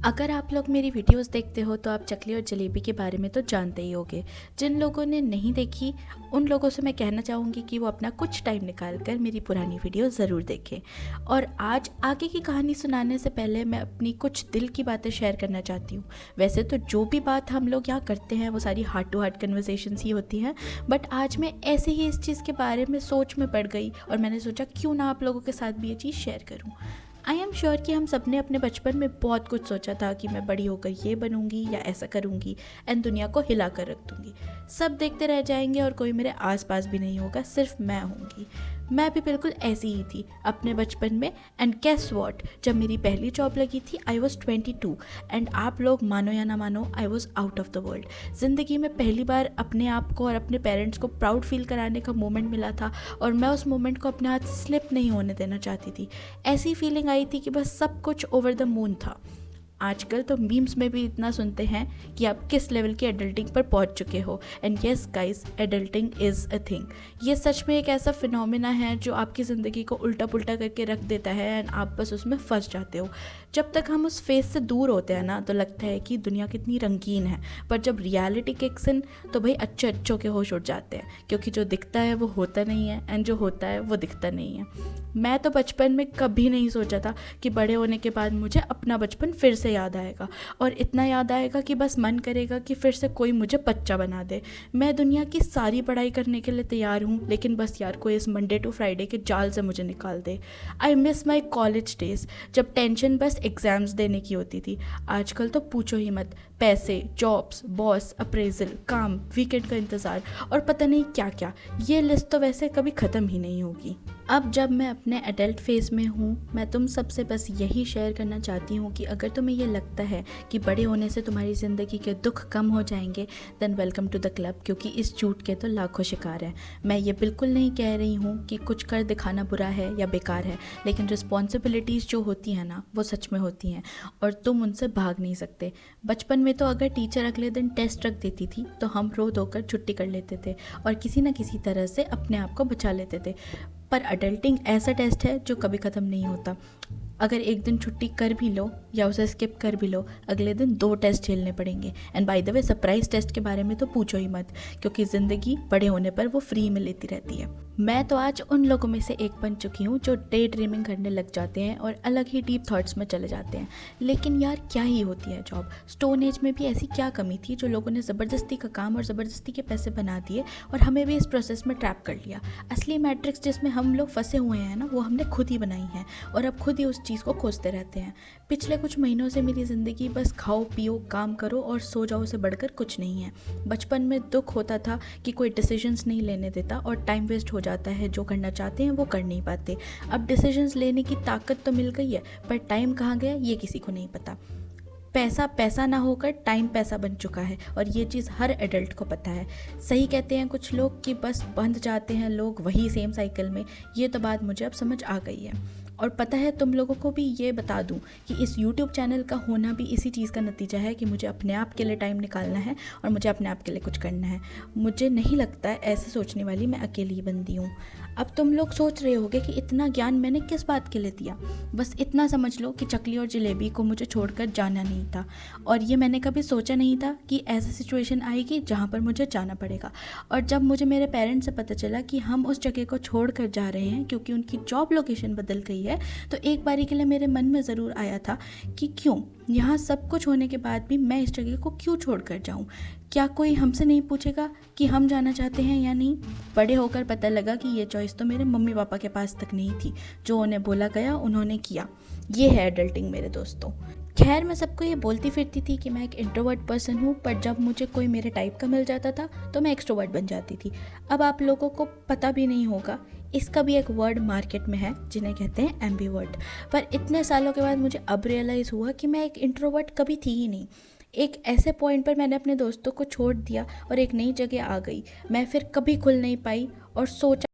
अगर आप लोग मेरी वीडियोस देखते हो तो आप चकली और जलेबी के बारे में तो जानते ही होगे। जिन लोगों ने नहीं देखी उन लोगों से मैं कहना चाहूँगी कि वो अपना कुछ टाइम निकाल कर मेरी पुरानी वीडियो ज़रूर देखें। और आज आगे की कहानी सुनाने से पहले मैं अपनी कुछ दिल की बातें शेयर करना चाहती हूँ। वैसे तो जो भी बात हम लोग यहाँ करते हैं वो सारी हार्ट टू हार्ट कन्वर्सेशंस ही होती हैं, बट आज मैं ऐसे ही इस चीज़ के बारे में सोच में पड़ गई और मैंने सोचा क्यों ना आप लोगों के साथ भी ये चीज़ शेयर करूँ। आई एम श्योर कि हम सब ने अपने बचपन में बहुत कुछ सोचा था कि मैं बड़ी होकर ये बनूंगी या ऐसा करूंगी एंड दुनिया को हिला कर रख दूंगी। सब देखते रह जाएंगे और कोई मेरे आसपास भी नहीं होगा, सिर्फ मैं होंगी। मैं भी बिल्कुल ऐसी ही थी अपने बचपन में। एंड गेस व्हाट, जब मेरी पहली जॉब लगी थी आई वॉज 22 एंड आप लोग मानो या ना मानो I was out of the world. ज़िंदगी में पहली बार अपने आप को और अपने पेरेंट्स को प्राउड फील कराने का मोमेंट मिला था और मैं उस मोमेंट को अपने हाथ से स्लिप नहीं होने देना चाहती थी। ऐसी फीलिंग आई थी कि बस सब कुछ ओवर द मून था। आजकल तो मीम्स में भी इतना सुनते हैं कि आप किस लेवल की एडल्टिंग पर पहुंच चुके हो। And yes guys, adulting is a thing. ये सच में एक ऐसा फिनोमेना है जो आपकी ज़िंदगी को उल्टा पुल्टा करके रख देता है एंड आप बस उसमें फंस जाते हो। जब तक हम उस फेस से दूर होते हैं ना तो लगता है कि दुनिया कितनी रंगीन है, पर जब रियलिटी किक्स इन तो भाई अच्छे अच्छों के होश उड़ जाते हैं, क्योंकि जो दिखता है वो होता नहीं है एंड जो होता है वो दिखता नहीं है। मैं तो बचपन में कभी नहीं सोचा था कि बड़े होने के बाद मुझे अपना बचपन फिर से याद आएगा, और इतना याद आएगा कि बस मन करेगा कि फिर से कोई मुझे बच्चा बना दे। मैं दुनिया की सारी पढ़ाई करने के लिए तैयार हूँ, लेकिन बस यार कोई इस मंडे टू फ्राइडे के जाल से मुझे निकाल दे। I miss my college days, जब टेंशन बस एग्ज़ाम्स देने की होती थी। आजकल तो पूछो ही मत, पैसे, जॉब्स, बॉस, अप्रेजल, काम, वीकेंड का इंतज़ार और पता नहीं क्या क्या। ये लिस्ट तो वैसे कभी ख़त्म ही नहीं होगी। अब जब मैं अपने एडल्ट फेज़ में हूँ, मैं तुम सबसे बस यही शेयर करना चाहती हूँ कि अगर तुम्हें ये लगता है कि बड़े होने से तुम्हारी ज़िंदगी के दुख कम हो जाएंगे, then welcome to the club, क्योंकि इस झूठ के तो लाखों शिकार हैं। मैं ये बिल्कुल नहीं कह रही हूँ कि कुछ कर दिखाना बुरा है या बेकार है, लेकिन रिस्पॉन्सिबिलिटीज़ जो होती हैं ना वो सच में होती हैं और तुम उनसे भाग नहीं सकते। बचपन में तो अगर टीचर अगले दिन टेस्ट रख देती थी तो हम रो धोकर छुट्टी कर लेते थे और किसी न किसी तरह से अपने आप को बचा लेते थे। पर अडल्टिंग ऐसा टेस्ट है जो कभी ख़त्म नहीं होता। अगर एक दिन छुट्टी कर भी लो या उसे स्किप कर भी लो, अगले दिन 2 टेस्ट झेलने पड़ेंगे। And by the way, surprise test के बारे में तो पूछो ही मत, क्योंकि ज़िंदगी बड़े होने पर वो फ्री में लेती रहती है। मैं तो आज उन लोगों में से एक बन चुकी हूँ जो डे ड्रीमिंग करने लग जाते हैं और अलग ही डीप थॉट्स में चले जाते हैं। लेकिन यार क्या ही होती है जॉब। स्टोन एज में भी ऐसी क्या कमी थी जो लोगों ने ज़बरदस्ती का काम और ज़बरदस्ती के पैसे बना दिए और हमें भी इस प्रोसेस में ट्रैप कर लिया। असली मैट्रिक्स जिसमें हम लोग फंसे हुए हैं ना, वो हमने खुद ही बनाई है और अब खुद ही उस चीज़ को खोजते रहते हैं। पिछले कुछ महीनों से मेरी ज़िंदगी बस खाओ पियो काम करो और सो जाओ से बढ़कर कुछ नहीं है। बचपन में दुख होता था कि कोई डिसीजंस नहीं लेने देता और टाइम वेस्ट हो जाता है, जो करना चाहते हैं वो कर नहीं पाते। अब डिसीजंस लेने की ताकत तो मिल गई है, पर टाइम कहाँ गया ये किसी को नहीं पता। पैसा पैसा ना होकर टाइम पैसा बन चुका है और ये चीज़ हर एडल्ट को पता है। सही कहते हैं कुछ लोग कि बस बंध जाते हैं लोग वही सेम साइकिल में। ये तो बात मुझे अब समझ आ गई है। और पता है तुम लोगों को भी ये बता दूं कि इस YouTube चैनल का होना भी इसी चीज़ का नतीजा है कि मुझे अपने आप के लिए टाइम निकालना है और मुझे अपने आप के लिए कुछ करना है। मुझे नहीं लगता है ऐसे सोचने वाली मैं अकेली ही बंदी हूँ। अब तुम लोग सोच रहे होगे कि इतना ज्ञान मैंने किस बात के लिए दिया। बस इतना समझ लो कि चकली और जलेबी को मुझे छोड़कर जाना नहीं था, और ये मैंने कभी सोचा नहीं था कि ऐसी सिचुएशन आएगी जहाँ पर मुझे जाना पड़ेगा। और जब मुझे मेरे पेरेंट्स से पता चला कि हम उस जगह को छोड़ कर जा रहे हैं क्योंकि उनकी जॉब लोकेशन बदल गई है, तो एक बारी के लिए मेरे मन में ज़रूर आया था कि क्यों यहाँ सब कुछ होने के बाद भी मैं इस जगह को क्यों छोड़ कर जाऊँ। क्या कोई हमसे नहीं पूछेगा कि हम जाना चाहते हैं या नहीं। बड़े होकर पता लगा कि ये चॉइस तो मेरे मम्मी पापा के पास तक नहीं थी। जो उन्हें बोला गया उन्होंने किया। ये है एडल्टिंग मेरे दोस्तों। खैर, मैं सबको ये बोलती फिरती थी कि मैं एक इंट्रोवर्ट पर्सन हूँ, पर जब मुझे कोई मेरे टाइप का मिल जाता था तो मैं एक्सट्रोवर्ट बन जाती थी। अब आप लोगों को पता भी नहीं होगा, इसका भी एक वर्ड मार्केट में है जिन्हें कहते हैं एम्बीवर्ट। पर इतने सालों के बाद मुझे अब रियलाइज़ हुआ कि मैं एक इंट्रोवर्ट कभी थी ही नहीं। एक ऐसे पॉइंट पर मैंने अपने दोस्तों को छोड़ दिया और एक नई जगह आ गई। मैं फिर कभी खुल नहीं पाई और सोचा